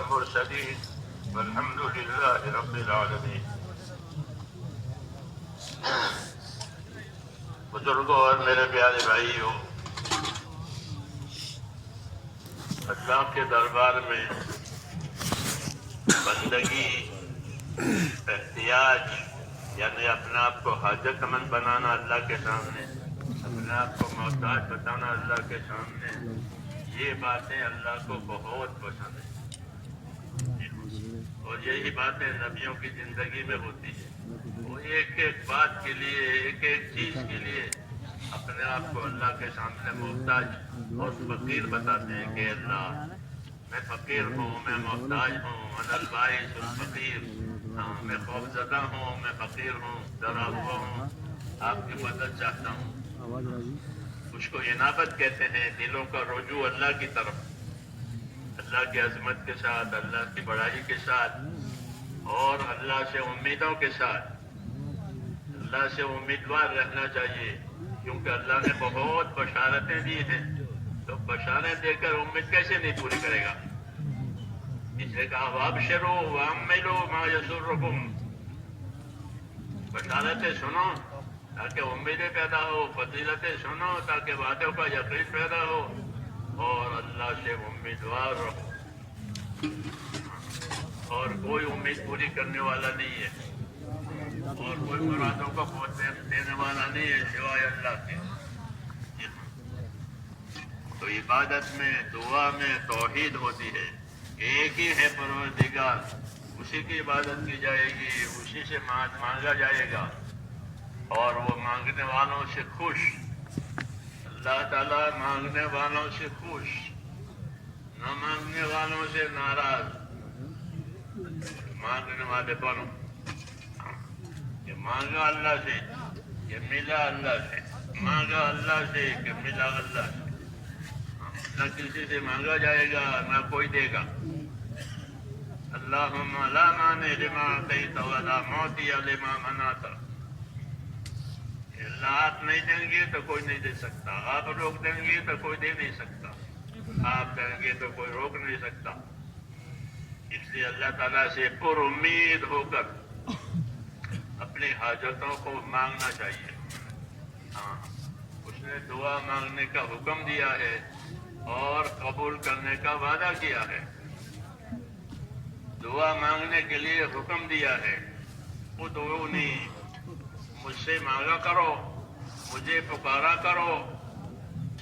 المرسلين والحمد لله رب العالمين. بزرگوں اور میرے پیارے بھائیوں، اللہ کے دربار میں بندگی، احتیاج یعنی اپنے آپ کو حاجت مند بنانا اللہ کے سامنے، اپنے آپ کو محتاج بتانا اللہ کے سامنے، یہ باتیں اللہ کو بہت پسند ہیں. اور یہی باتیں نبیوں کی زندگی میں ہوتی ہیں. وہ ایک ایک بات کے لیے، ایک ایک چیز کے لیے اپنے آپ کو اللہ کے سامنے محتاج اور فقیر بتاتے ہیں کہ اللہ میں فقیر ہوں، میں محتاج ہوں، انا البائس الفقیر، میں خوفزدہ ہوں، میں فقیر ہوں، ڈرا ہوا ہوں، آپ کی مدد چاہتا ہوں. اس کو انابت کہتے ہیں، دلوں کا رجوع اللہ کی طرف، اللہ کی عظمت کے ساتھ، اللہ کی بڑائی کے ساتھ اور اللہ سے امیدوں کے ساتھ. اللہ سے امیدوار رہنا چاہیے کیونکہ اللہ نے بہت بشارتیں دی ہیں، تو بشارتیں دے کر امید کیسے نہیں پوری کرے گا؟ اس نے کہا وابشروا واملوا ما یسرکم، بشارتیں سنو تاکہ امیدیں پیدا ہو، فضیلتیں سنو تاکہ وعدوں کا یقین پیدا ہو، اور اللہ سے امیدوار رہو. اور کوئی امید پوری کرنے والا نہیں ہے اور کوئی مرادوں کا پہنچ دینے والا نہیں ہے سوائے اللہ کے. تو عبادت میں، دعا میں توحید ہوتی ہے. ایک ہی ہے پروردگار، اسی کی عبادت کی جائے گی، اسی سے مانگا جائے گا، اور وہ مانگنے والوں سے خوش. اللہ تعالیٰ مانگنے والوں سے خوش، نہ مانگنے والوں سے ناراض. مانگنے والے بنو، کہ مانگا اللہ سے کہ ملا اللہ سے، مانگا اللہ سے کہ ملا اللہ سے. نہ کسی سے مانگا جائے گا نہ کوئی دے گا. اللہم لا مانع لما اعطیت ولا معطی لما منعت. اللہ آپ نہیں دیں گے تو کوئی نہیں دے سکتا، آپ روک دیں گے تو کوئی دے نہیں سکتا، آپ دیں گے تو کوئی روک نہیں سکتا. اس لیے اللہ تعالیٰ سے پر امید ہو کر اپنی حاجتوں کو مانگنا چاہیے. ہاں، اس نے دعا مانگنے کا حکم دیا ہے اور قبول کرنے کا وعدہ کیا ہے. دعا مانگنے کے لیے حکم دیا ہے، ادعونی، مجھ سے مانگا کرو، مجھے پکارا کرو،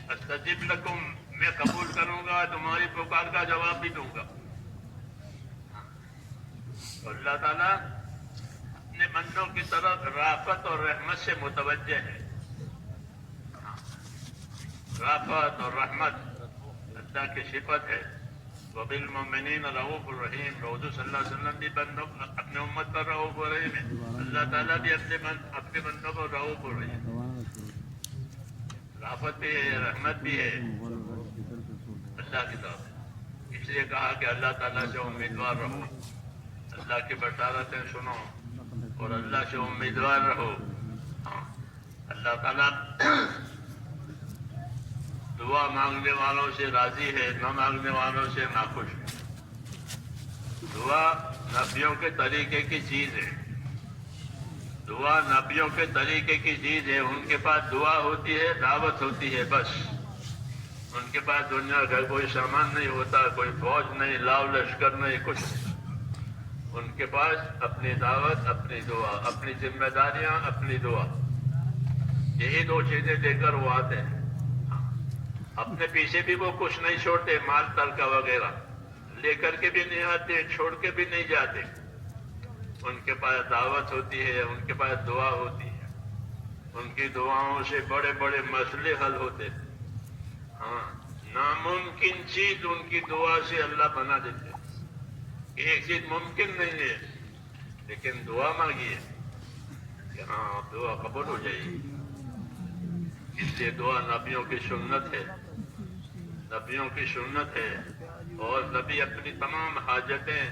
استجب لکم، میں قبول کروں گا، تمہاری پکار کا جواب بھی دوں گا. اللہ تعالیٰ اپنے بندوں کی طرف رافت اور رحمت سے متوجہ ہے. رافت اور رحمت اللہ کی صفت ہے. وبالمؤمنین رؤوف الرحیم، حضور صلی اللہ علیہ وسلم بھی اپنے امت پر رؤوف الرحیم ہے. اللہ تعالیٰ بھی اپنے بندوں کو رؤوف الرحیم، رافت بھی ہے، رحمت بھی ہے اللہ کی طرف. اس لیے کہا کہ اللہ تعالیٰ سے امیدوار رہو، اللہ کی بشارتیں سنو اور اللہ سے امیدوار رہو. اللہ تعالیٰ دعا مانگنے والوں سے راضی ہے، نہ مانگنے والوں سے ناخوش ہے. دعا نبیوں کے طریقے کی چیز ہے، دعا نبیوں کے طریقے کی چیز ہے. ان کے پاس دعا ہوتی ہے، دعوت ہوتی ہے، بس. ان کے پاس دنیا کا کوئی سامان نہیں ہوتا، کوئی فوج نہیں، لاؤ لشکر نہیں، کچھ نہیں. ان کے پاس اپنی دعوت، اپنی دعا، اپنی ذمہ داریاں، اپنی دعا، یہی دو چیزیں دے کر وہ آتے ہیں. اپنے پیچھے بھی وہ کچھ نہیں چھوڑتے، مال ترکہ وغیرہ لے کر کے بھی نہیں آتے، چھوڑ کے بھی نہیں جاتے. ان کے پاس دعوت ہوتی ہے، ان کے پاس دعا ہوتی ہے. ان کی دعاؤں سے بڑے بڑے مسئلے حل ہوتے ہیں. ہاں، ناممکن چیز ان کی دعا سے اللہ بنا دیتے. ایک چیز ممکن نہیں ہے لیکن دعا مانگیے کہ ہاں دعا قبول ہو جائے گی. اس لیے دعا نبیوں کی سنت ہے، نبیوں کی سنت ہے. اور نبی اپنی تمام حاجتیں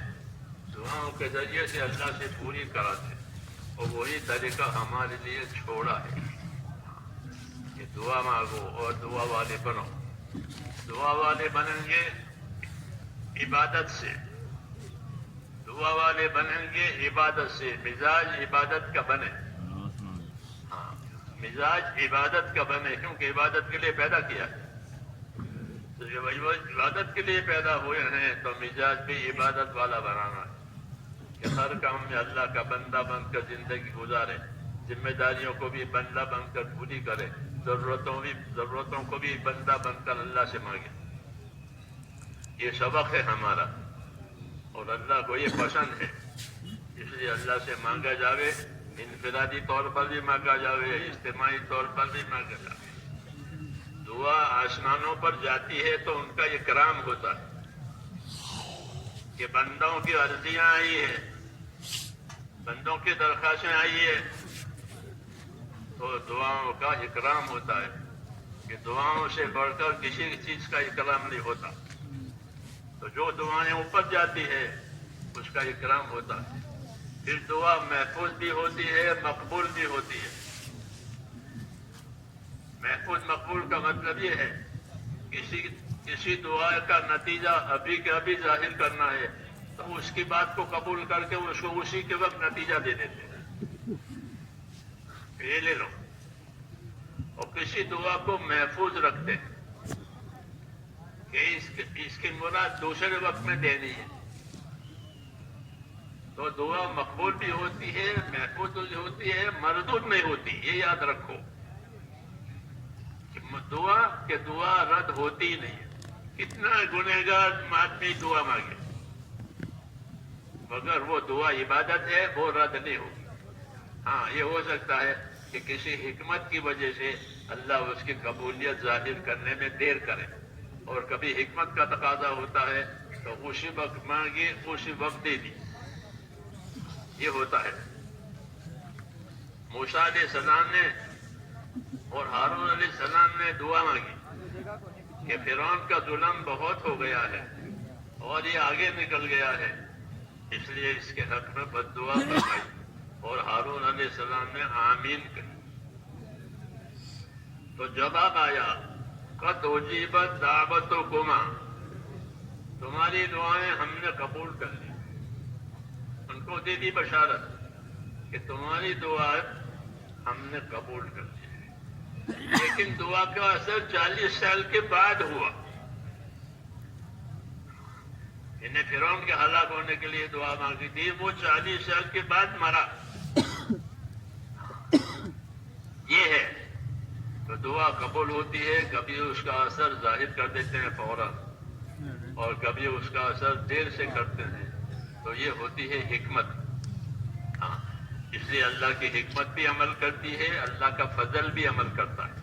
دعاؤں کے ذریعے سے اللہ سے پوری کراتے، اور وہی طریقہ ہمارے لیے چھوڑا ہے کہ دعا مانگو اور دعا والے بنو. دعا والے بنیں گے عبادت سے، دعا والے بنیں گے عبادت سے، مزاج عبادت کا بنے. ہاں، مزاج عبادت کا بنے، کیونکہ عبادت کے لیے پیدا کیا ہے. تو جب عبادت کے لیے پیدا ہوئے ہیں تو مزاج بھی عبادت والا بنانا ہے کہ ہر کام میں اللہ کا بندہ بن کر زندگی گزارے، ذمہ داریوں کو بھی بندہ بن کر پوری کرے، ضرورتوں کو بھی بندہ بن کر اللہ سے مانگے. یہ سبق ہے ہمارا، اور اللہ کو یہ پسند ہے. اس لیے اللہ سے مانگا جاوے، انفرادی طور پر بھی مانگا جاوے، اجتماعی طور پر بھی مانگا جاوے. دعا آسمانوں پر جاتی ہے تو ان کا اکرام ہوتا ہے کہ بندوں کی عرضیاں آئی ہیں، بندوں کی درخواستیں آئی ہیں، تو دعاؤں کا اکرام ہوتا ہے کہ دعاؤں سے بڑھ کر کسی چیز کا اکرام نہیں ہوتا. تو جو دعائیں اوپر جاتی ہے اس کا اکرام ہوتا ہے. پھر دعا محفوظ بھی ہوتی ہے، مقبول بھی ہوتی ہے. محفوظ مقبول کا مطلب یہ ہے کسی دعا کا نتیجہ ابھی کے ابھی ظاہر کرنا ہے تو اس کی بات کو قبول کر کے اس کو اسی کے وقت نتیجہ دے دیتے ہیں، یہ لے لو. اور کسی دعا کو محفوظ رکھتے ہیں کہ اس کی مراد دوسرے وقت میں دینی ہے. تو دعا مقبول بھی ہوتی ہے، محفوظ بھی ہوتی ہے، مردود نہیں ہوتی. یہ یاد رکھو کہ دعا رد ہوتی ہی نہیں ہے. کتنا گنہگار آدمی دعا مانگے مگر وہ دعا عبادت ہے، وہ رد نہیں ہوگی. ہاں، یہ ہو سکتا ہے کہ کسی حکمت کی وجہ سے اللہ اس کی قبولیت ظاہر کرنے میں دیر کرے، اور کبھی حکمت کا تقاضا ہوتا ہے تو اسی وقت مانگی، اسی وقت دے دی. یہ ہوتا ہے. موسیٰ علیہ السلام نے اور ہارون علیہ السلام نے دعا مانگی کہ فرعون کا ظلم بہت ہو گیا ہے اور یہ آگے نکل گیا ہے، اس لیے اس کے حق میں بد دعا فرمائی، اور ہارون علیہ السلام نے آمین کہی. تو جواب آیا قد اجیبت دعوتکما، تمہاری دعائیں ہم نے قبول کر لی. ان کو دے دی بشارت کہ تمہاری دعائیں ہم نے قبول کر لی. لیکن دعا کا اثر 40 سال کے بعد ہوا. انہیں فرعون کے ہلاک ہونے کے لیے دعا مانگی تھی، وہ 40 سال کے بعد مرا. یہ ہے تو دعا قبول ہوتی ہے، کبھی اس کا اثر ظاہر کر دیتے ہیں فوراً، اور کبھی اس کا اثر دیر سے کرتے ہیں. تو یہ ہوتی ہے حکمت. ہاں، اس لیے اللہ کی حکمت بھی عمل کرتی ہے، اللہ کا فضل بھی عمل کرتا ہے.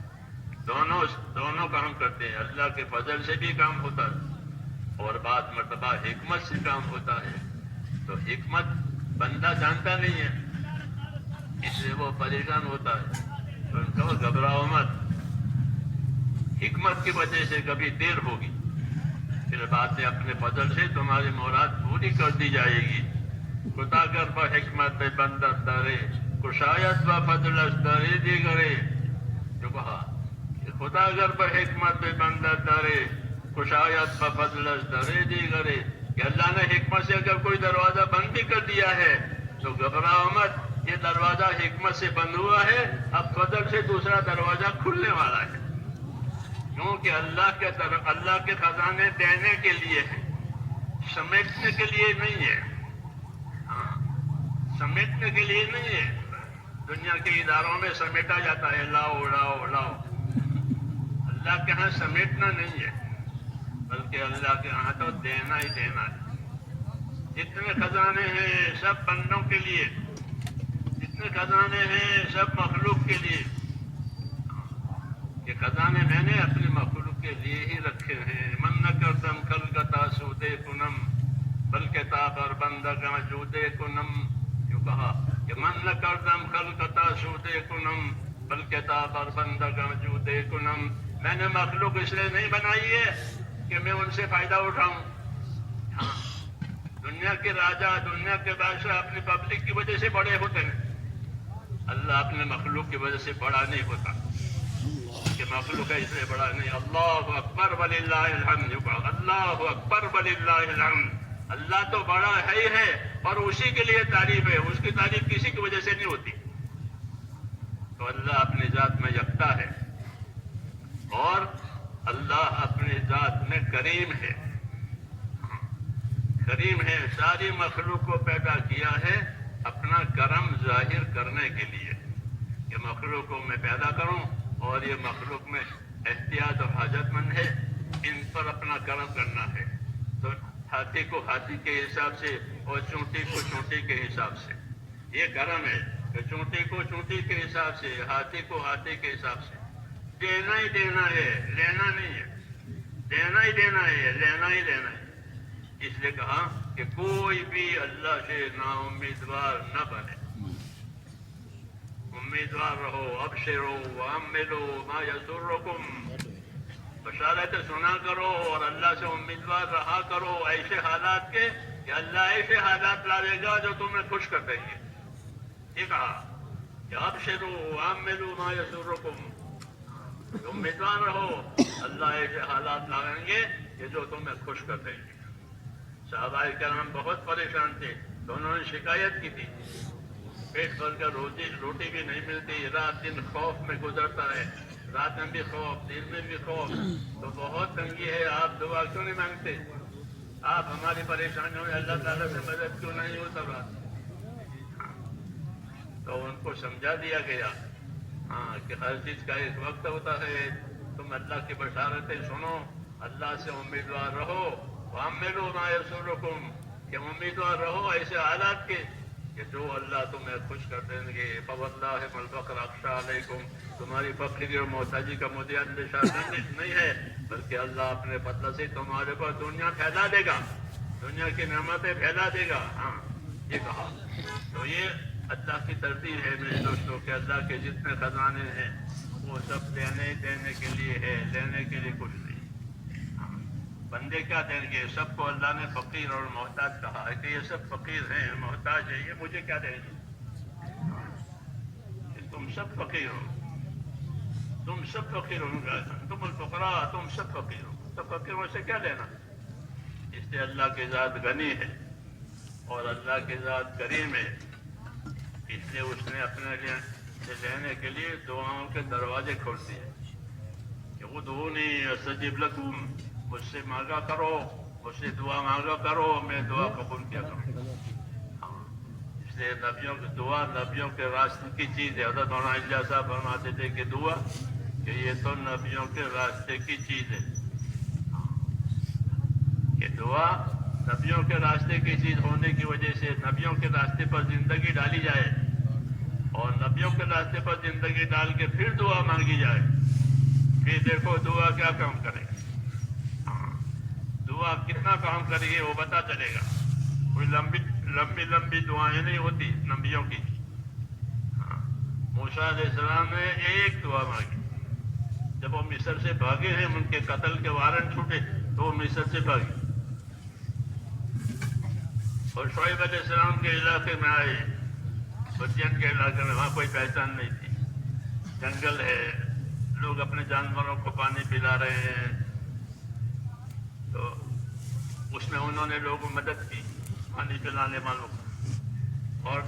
دونوں کام کرتے ہیں. اللہ کے فضل سے بھی کام ہوتا ہے اور بعض مرتبہ حکمت سے کام ہوتا ہے. تو حکمت بندہ جانتا نہیں ہے، اس لیے وہ پریشان ہوتا ہے. تو ان کو گھبراؤ مت، حکمت کی وجہ سے کبھی دیر ہوگی، پھر بعد میں اپنے فضل سے تمہاری مراد پوری کر دی جائے گی. خدا گر پر حکمت بندہ دارے، کشایت و فضل دارے دی گرے. جو کہا کہ خدا گر پر حکمت بندہ دارے، کشایت و فضل دارے دی گرے، کہ اللہ نے حکمت سے اگر کوئی دروازہ بند بھی کر دیا ہے تو گھبراؤ مت، یہ دروازہ حکمت سے بند ہوا ہے، اب فضل سے دوسرا دروازہ کھلنے والا ہے. کیونکہ اللہ کے خزانے دینے کے لیے ہیں، سمیٹنے کے لیے نہیں ہے. سمیٹنے کے لیے نہیں ہے. دنیا کے اداروں میں سمیٹا جاتا ہے، لاؤ لاؤ لاؤ. اللہ کے ہاں سمیٹنا نہیں ہے، بلکہ اللہ کے ہاں تو دینا ہی دینا ہے. جتنے خزانے ہیں سب بندوں کے لیے، جتنے خزانے ہیں سب مخلوق کے لیے. یہ خزانے میں نے اپنے مخلوق کے لیے ہی رکھے ہیں. من نہ کردم خلقتا سودے کنم بلکہ تابر بندگاں جودے کنم. جو کہا کہ من نہ کردم خلقتا سودے کنم بلکہ تابر بندگاں جودے کنم. میں نے مخلوق اس لیے نہیں بنائی ہے کہ میں ان سے فائدہ اٹھاؤں. ہاں، دنیا کے راجا، دنیا کے بادشاہ اپنی پبلک کی وجہ سے بڑے ہوتے ہیں. اللہ اپنے مخلوق کی وجہ سے بڑا نہیں ہوتا کہ مخلوق ہے اس لیے بڑا نہیں. اللہ اکبر وللہ الحمد. اللہ اکبر وللہ الحمد. اللہ تو بڑا ہے ہی ہے، اور اسی کے لیے تعریف ہے، اس کی تعریف کسی کی وجہ سے نہیں ہوتی. تو اللہ اپنی ذات میں یکتا ہے اور اللہ اپنی ذات میں کریم ہے. کریم ہے، ساری مخلوق کو پیدا کیا ہے اپنا کرم ظاہر کرنے کے لیے کہ مخلوق کو میں پیدا کروں اور یہ مخلوق میں احتیاط اور حاجت مند ہے، ان پر اپنا کرم کرنا ہے. تو ہاتھی کو ہاتھی کے حساب سے اور چونٹی کو چونٹی کے حساب سے یہ کرم ہے کہ چونٹی کو چونٹی کے حساب سے، ہاتھی کو ہاتھی کے حساب سے دینا ہی دینا ہے، لینا نہیں ہے. دینا ہی دینا ہے، لینا ہی لینا ہے. اس لیے کہا کہ کوئی بھی اللہ سے نا امیدوار نہ بنے. امیدوار رہو، ابشرو واملو ما یسرکم، بشارت سنا کرو اور اللہ سے امیدوار رہا کرو ایسے حالات کے کہ اللہ ایسے حالات لاوے گا جو تمہیں خوش کر دیں گے. یہ کہا کہ ابشرو واملو ما یسرکم، امیدوار رہو، اللہ ایسے حالات لاویں گے کہ جو تمہیں خوش کر دیں گے. صحابہ کرام بہت پریشان تھے تو انہوں نے شکایت کی تھی، پیٹ بھر کر روٹی بھی نہیں ملتی، رات دن خوف میں گزرتا ہے، رات میں بھی خوف، دن میں بھی خوف، تو بہت تنگی ہے، آپ دعا کیوں نہیں مانگتے؟ آپ ہماری پریشانیوں میں اللہ تعالیٰ سے مدد کیوں نہیں ہوتا رہا؟ تو ان کو سمجھا دیا گیا کہ ہر چیز کا ایک وقت ہوتا ہے. تم اللہ کی بشارتیں سنو، اللہ سے امیدوار رہو، وَعَمِّلُوا مَا يَسُرُّكُمْ، کہ امیدوار رہو ایسے حالات کے کہ جو اللہ تمہیں خوش کر دیں گے. فَوَاللَّهِ مَا الْفَقْرُ أَخْشَىٰ عَلَيْكُمْ، تمہاری فقیری اور محتاجی کا مجھے اندیشہ نہیں ہے، بلکہ اللہ اپنے فضل سے تمہارے پر دنیا پھیلا دے گا، دنیا کی نعمتیں پھیلا دے گا. یہ کہا. تو یہ اللہ کی ترتیب ہے میرے دوستوں کہ اللہ کے جتنے خزانے ہیں وہ سب دینے کے لیے ہے، لینے کے لیے کچھ نہیں. بندے کیا دیں گے؟ سب کو اللہ نے فقیر اور محتاج کہا ہے کہ یہ سب فقیر ہیں، محتاج ہیں، یہ مجھے کیا دیں گے؟ تم سب فقیر ہو، تم سب فقیر ہو، تم الفقراء، تم سب فقیر ہو، تو فقیروں سے کیا لینا؟ اس لیے اللہ کی ذات غنی ہے اور اللہ کی ذات کریم ہے. اس لیے اس نے اپنے لیے لینے کے لیے دعاؤں کے دروازے کھول دیے کہ ادعونی استجب لکم، مجھ سے مانگا کرو، مجھ سے دعا مانگا کرو، میں دعا قبول کیا کروں. اس لیے نبیوں کی دعا نبیوں کے راستے کی چیز ہے. حضرت مولانا الیاس صاحب فرماتے تھے کہ دعا کہ یہ تو نبیوں کے راستے کی چیز ہے. کہ دعا نبیوں کے راستے کی چیز ہونے کی وجہ سے نبیوں کے راستے پر زندگی ڈالی جائے اور نبیوں کے راستے پر زندگی ڈال کے پھر دعا مانگی جائے، پھر دیکھو دعا کیا کام کرے گا. دعا کتنا کام کرے گی وہ پتا چلے گا. کوئی لمبی دعائیں نہیں ہوتی نبیوں کی. موسیٰ علیہ السلام نے ایک دعا مانگی. جب وہ مصر سے بھاگے ہیں، ان کے قتل کے وارنٹ چھوٹے تو وہ مصر سے بھاگے اور شعیب علیہ السلام کے علاقے میں آئے، مدین کے علاقے میں. وہاں کوئی پہچان نہیں تھی، جنگل ہے، لوگ اپنے جانوروں کو پانی پلا رہے ہیں. تو اس میں انہوں نے لوگوں کو مدد کی پانی پلانے والوں کو. اور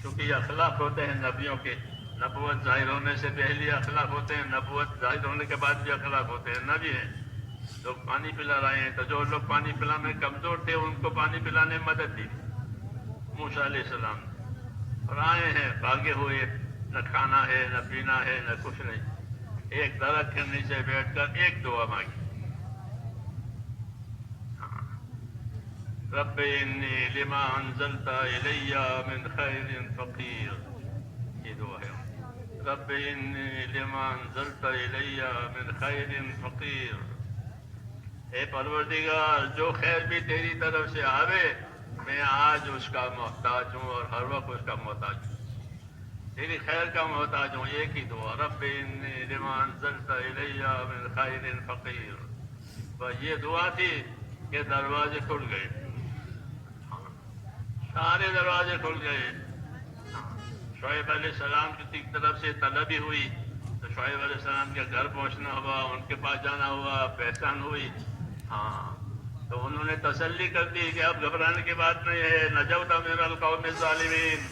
چونکہ یہ اخلاق ہوتے ہیں نبیوں کے، نبوت ظاہر ہونے سے پہلے اخلاق ہوتے ہیں، نبوت ظاہر ہونے کے بعد بھی اخلاق ہوتے ہیں. نبی ہیں، لوگ پانی پلا رہے ہیں تو جو لوگ پانی پلانے میں کمزور تھے ان کو پانی پلانے میں مدد دی موسیٰ علیہ السلام. اور آئے ہیں بھاگے ہوئے، نہ کھانا ہے، نہ پینا ہے، نہ کچھ نہیں. ایک درخت کے نیچے بیٹھ کر ایک دعا مانگی، رب انی لما انزلت الی من خیر فقیر. یہ دعا ہے، رب انی لما انزلت الی من خیر فقیر. اے پروردگار، جو خیر بھی تیری طرف سے آوے میں آج اس کا محتاج ہوں اور ہر وقت اس کا محتاج ہوں، تیری خیر کا محتاج ہوں. ایک ہی دعا، رب انی لما انزلت الی من خیر فقیر. بس یہ دعا تھی کہ دروازے کھل گئے، سارے دروازے کھل گئے. شعیب علیہ السلام کی طرف سے طلبی ہوئی تو شعیب علیہ السلام کے گھر پہنچنا ہوا، ان کے پاس جانا ہوا، پہچان ہوئی. تو انہوں نے تسلی کر دی کہ اب گھبرانے کی بات نہیں ہے، نجوت من القوم الظالمین،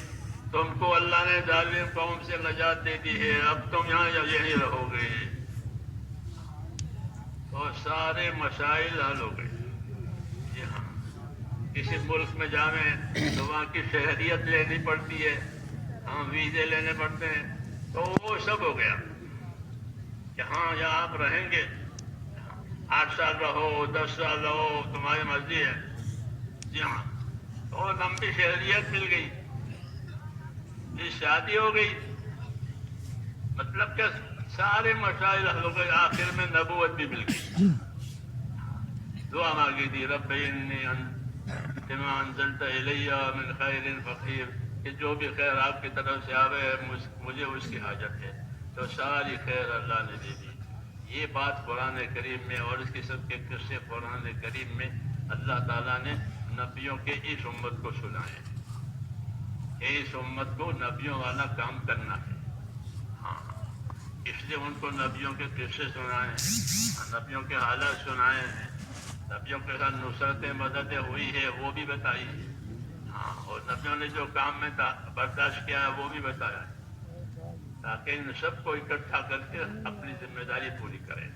تم کو اللہ نے ظالم قوم سے نجات دے دی ہے، اب تم یہاں یہی رہو گے۔ تو سارے مسائل حل ہو گئے۔ جی ہاں، کسی ملک میں جائیں تو وہاں کی شہریت لینی پڑتی ہے، ہم ویزے لینے پڑتے ہیں، تو وہ سب ہو گیا کہ ہاں یہاں آپ رہیں گے، 8 سال رہو، 10 سال رہو، تمہاری مرضی ہے۔ جی ہاں، تو لمبی شہریت مل گئی، یہ شادی ہو گئی، مطلب کہ سارے مسائل حل ہو گئے، آخر میں نبوت بھی مل گئی۔ دعا مانگی تھی، رب انی بما انزلت الی من خیر فقیر، کہ جو بھی خیر آپ کی طرف سے آوے مجھے اس کی حاجت ہے، تو ساری خیر اللہ نے دے دی۔ یہ بات قرآن کریم میں اور اس قسم کے قصے قرآن کریم میں اللہ تعالیٰ نے نبیوں کے اس امت کو سنائے۔ اس امت کو نبیوں والا کام کرنا ہے، ہاں، اس لیے ان کو نبیوں کے قصے سنائے ہیں، نبیوں کے حالات سنائے ہیں، نبیوں کے ساتھ نصرتیں مددیں ہوئی ہے وہ بھی بتائی ہے، ہاں، اور نبیوں نے جو کام میں برداشت کیا ہے وہ بھی بتایا ہے، تاکہ ان سب کو اکٹھا کر کے اپنی ذمہ داری پوری کریں۔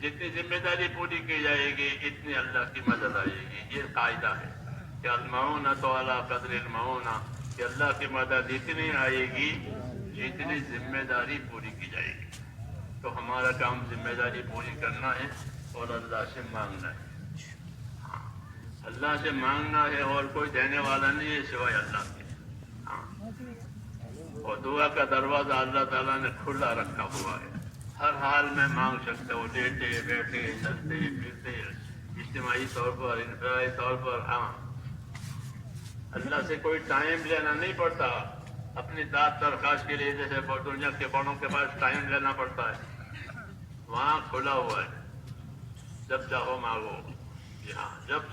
جتنی ذمہ داری پوری کی جائے گی اتنی اللہ کی مدد آئے گی۔ یہ قاعدہ ہے کہ المعونۃ علی قدر المعونہ، کہ اللہ کی مدد اتنی آئے گی جتنی ذمہ داری پوری کی جائے گی۔ تو ہمارا کام ذمہ داری پوری کرنا ہے اور اللہ سے مانگنا ہے، ہاں، اللہ سے مانگنا ہے، اور کوئی دینے والا نہیں ہے سوائے اللہ کے، ہاں، اور دعا کا دروازہ اللہ تعالیٰ نے کھلا رکھا ہوا ہے، ہر حال میں مانگ سکتے ہو، لیٹے بیٹھے چلتے پھرتے، اجتماعی طور پر انفرادی طور پر، ہاں، اللہ سے کوئی ٹائم لینا نہیں پڑتا اپنی داد درخواست کے لیے، جیسے دنیا کے بڑوں کے پاس ٹائم لینا پڑتا ہے، وہاں کھلا ہوا ہے، جب چاہو مانگو، جی ہاں، جب